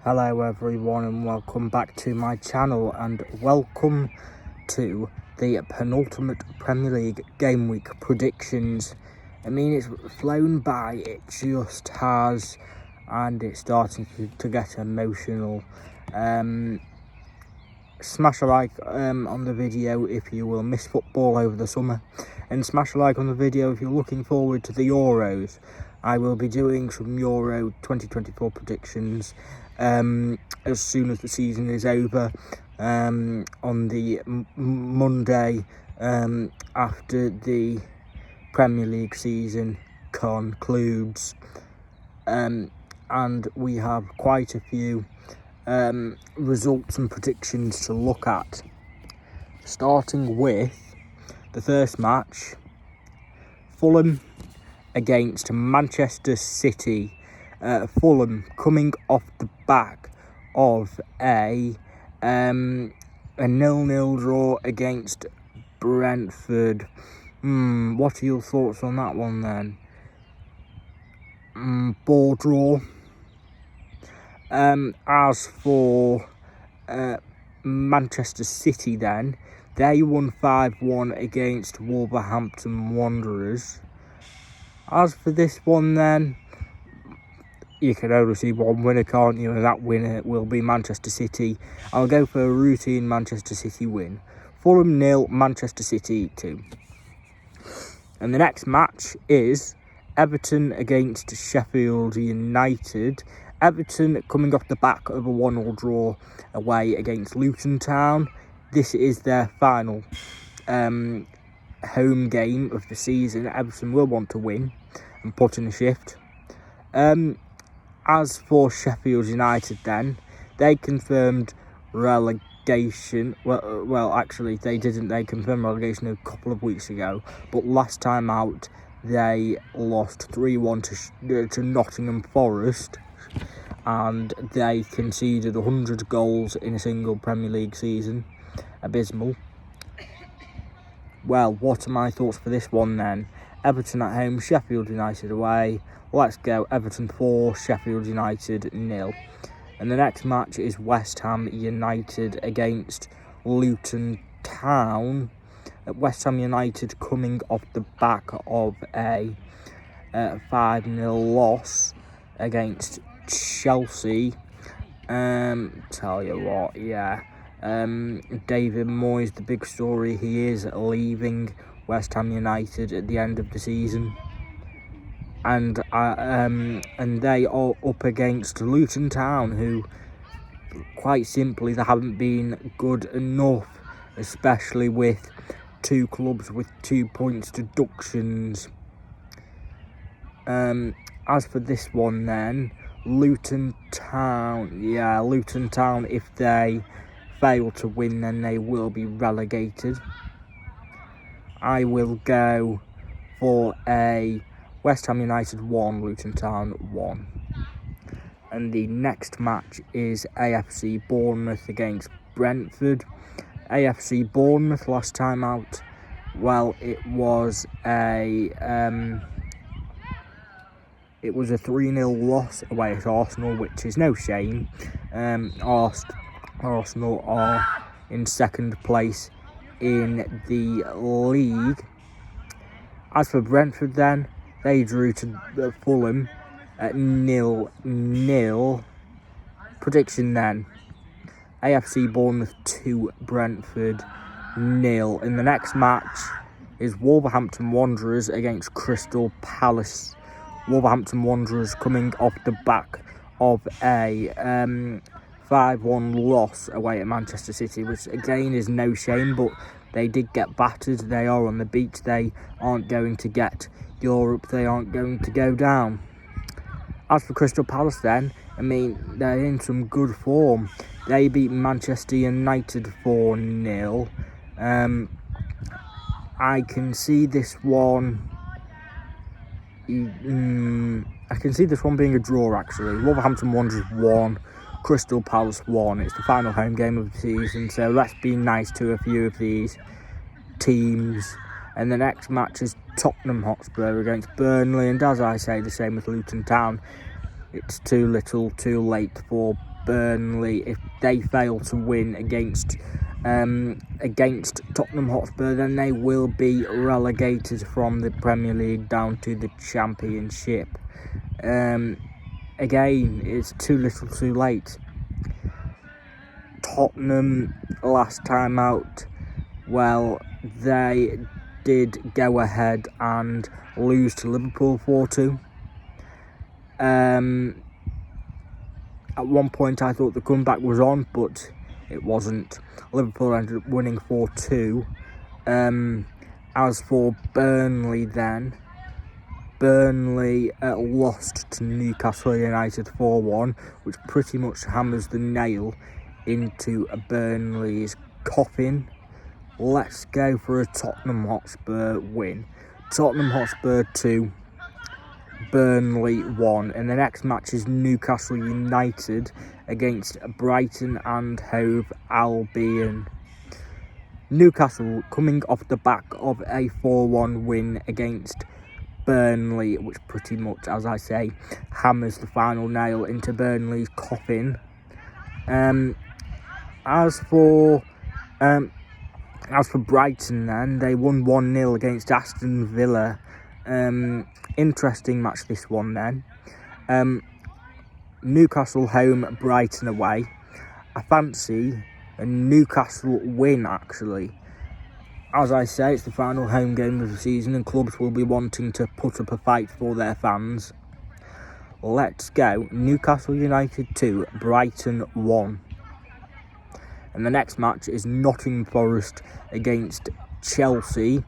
Hello everyone and welcome back to my channel and welcome to the penultimate Premier League game week predictions. I mean, it's flown by, it just has, and it's starting to get emotional. Smash a like on the video if you will miss football over the summer, and smash a like on the video if you're looking forward to the Euros. I will be doing some Euro 2024 predictions as soon as the season is over, on the Monday after the Premier League season concludes, and we have quite a few results and predictions to look at, starting with the first match, Fulham against Manchester City. Fulham coming off the back of a 0-0 draw against Brentford. What are your thoughts on that one then? Ball draw. As for Manchester City then, they won 5-1 against Wolverhampton Wanderers. As for this one then, you can only see one winner, can't you? And that winner will be Manchester City. I'll go for a routine Manchester City win. Fulham 0, Manchester City 2. And the next match is Everton against Sheffield United. Everton coming off the back of a 1-0 draw away against Luton Town. This is their final home game of the season. Everton will want to win and put in a shift. As for Sheffield United then, they confirmed relegation. Well, actually they didn't. They confirmed relegation a couple of weeks ago, but last time out they lost 3-1 to Nottingham Forest, and they conceded 100 goals in a single Premier League season. Abysmal. Well, what are my thoughts for this one then? Everton at home, Sheffield United away. Let's go. Everton 4, Sheffield United 0. And the next match is West Ham United against Luton Town. West Ham United coming off the back of a 5-0 loss against Chelsea. Tell you what, yeah. David Moyes, the big story, he is leaving West Ham United at the end of the season, and they are up against Luton Town, who quite simply they haven't been good enough, especially with two clubs with 2 points deductions. As for this one then, Luton Town, if they fail to win then they will be relegated. I will go for a West Ham United 1, Luton Town 1. And the next match is AFC Bournemouth against Brentford. AFC Bournemouth last time out, well, it was a 3-0 loss away at Arsenal, which is no shame. Arsenal are in second place in the league. As for Brentford then, they drew to Fulham at 0-0. Prediction then, AFC Bournemouth 2, Brentford 0. In the next match is Wolverhampton Wanderers against Crystal Palace. Wolverhampton Wanderers coming off the back of a 5-1 loss away at Manchester City, which again is no shame, but they did get battered. They are on the beach. They aren't going to get Europe. They aren't going to go down. As for Crystal Palace then, I mean, they're in some good form. They beat Manchester United 4-0. I can see this one. I can see this one being a draw, actually. Wolverhampton Wanderers 1, Crystal Palace 1. It's the final home game of the season, so let's be nice to a few of these teams. And the next match is Tottenham Hotspur against Burnley, and as I say, the same with Luton Town. It's too little, too late for Burnley, if they fail to win against Tottenham Hotspur, then they will be relegated from the Premier League down to the Championship. Again, it's too little too late. Tottenham, last time out, well, they did go ahead and lose to Liverpool 4-2. At one point I thought the comeback was on, but it wasn't. Liverpool ended up winning 4-2. As for Burnley then, Burnley lost to Newcastle United 4-1, which pretty much hammers the nail into Burnley's coffin. Let's go for a Tottenham Hotspur win. Tottenham Hotspur 2, Burnley 1. And the next match is Newcastle United against Brighton and Hove Albion. Newcastle coming off the back of a 4-1 win against Burnley, which pretty much, as I say, hammers the final nail into Burnley's coffin. As for Brighton then, they won 1-0 against Aston Villa. Interesting match this one then. Newcastle home, Brighton away. I fancy a Newcastle win, actually. As I say, it's the final home game of the season and clubs will be wanting to put up a fight for their fans. Let's go. Newcastle United 2, Brighton 1. And the next match is Nottingham Forest against Chelsea.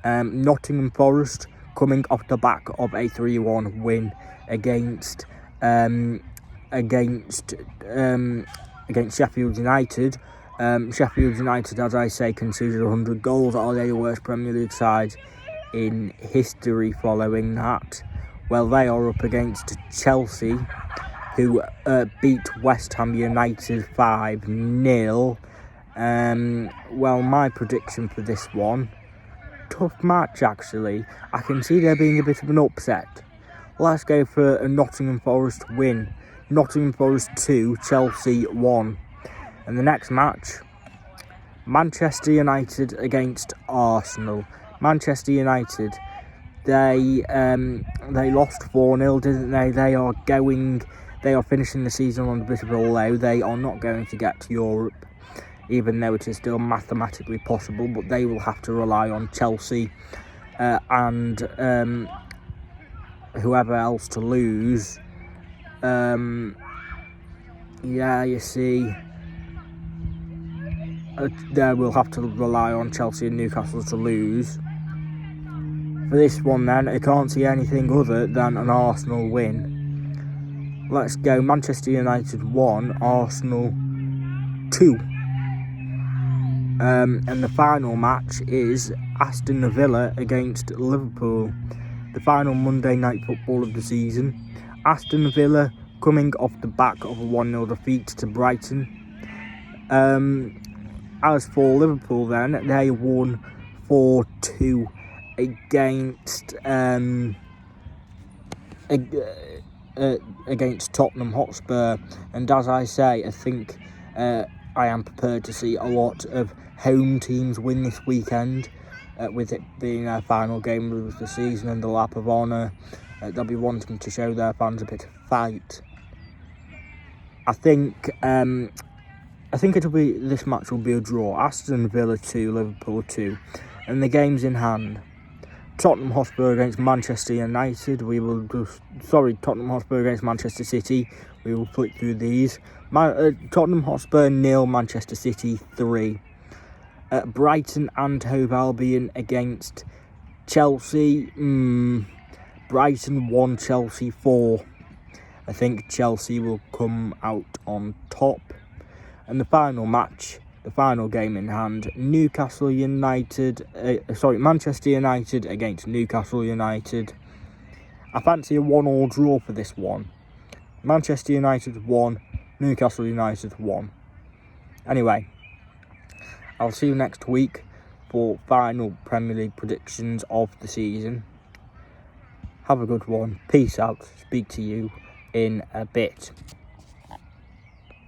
Nottingham Forest coming off the back of a 3-1 win against Sheffield United. Sheffield United, as I say, conceded 100 goals. Are they the worst Premier League side in history following that? Well, they are up against Chelsea, who beat West Ham United 5-0. Well, my prediction for this one, tough match actually. I can see there being a bit of an upset. Let's go for a Nottingham Forest win. Nottingham Forest 2, Chelsea 1. And the next match, Manchester United against Arsenal. Manchester United, they lost 4-0, didn't they? They are finishing the season on a bit of a low. They are not going to get to Europe, even though it is still mathematically possible, but they will have to rely on Chelsea and whoever else to lose. Yeah, you see, they will have to rely on Chelsea and Newcastle to lose. For this one then, I can't see anything other than an Arsenal win. Let's go. Manchester United 1, Arsenal 2. And the final match is Aston Villa against Liverpool. The final Monday night football of the season. Aston Villa coming off the back of a 1-0 defeat to Brighton. As for Liverpool then, they won 4-2 against Tottenham Hotspur. And as I say, I think I am prepared to see a lot of home teams win this weekend, with it being their final game of the season and the lap of honour. They'll be wanting to show their fans a bit of fight. I think this match will be a draw. Aston Villa 2, Liverpool 2, and the game's in hand. Tottenham Hotspur against Manchester United. Tottenham Hotspur against Manchester City. We will flick through these. Tottenham Hotspur 0, Manchester City 3. Brighton and Hove Albion against Chelsea. Brighton 1, Chelsea 4. I think Chelsea will come out on top. And the final match, the final game in hand, Manchester United against Newcastle United. I fancy a 1-1 draw for this one. Manchester United 1, Newcastle United 1. Anyway, I'll see you next week for final Premier League predictions of the season. Have a good one. Peace out. Speak to you in a bit.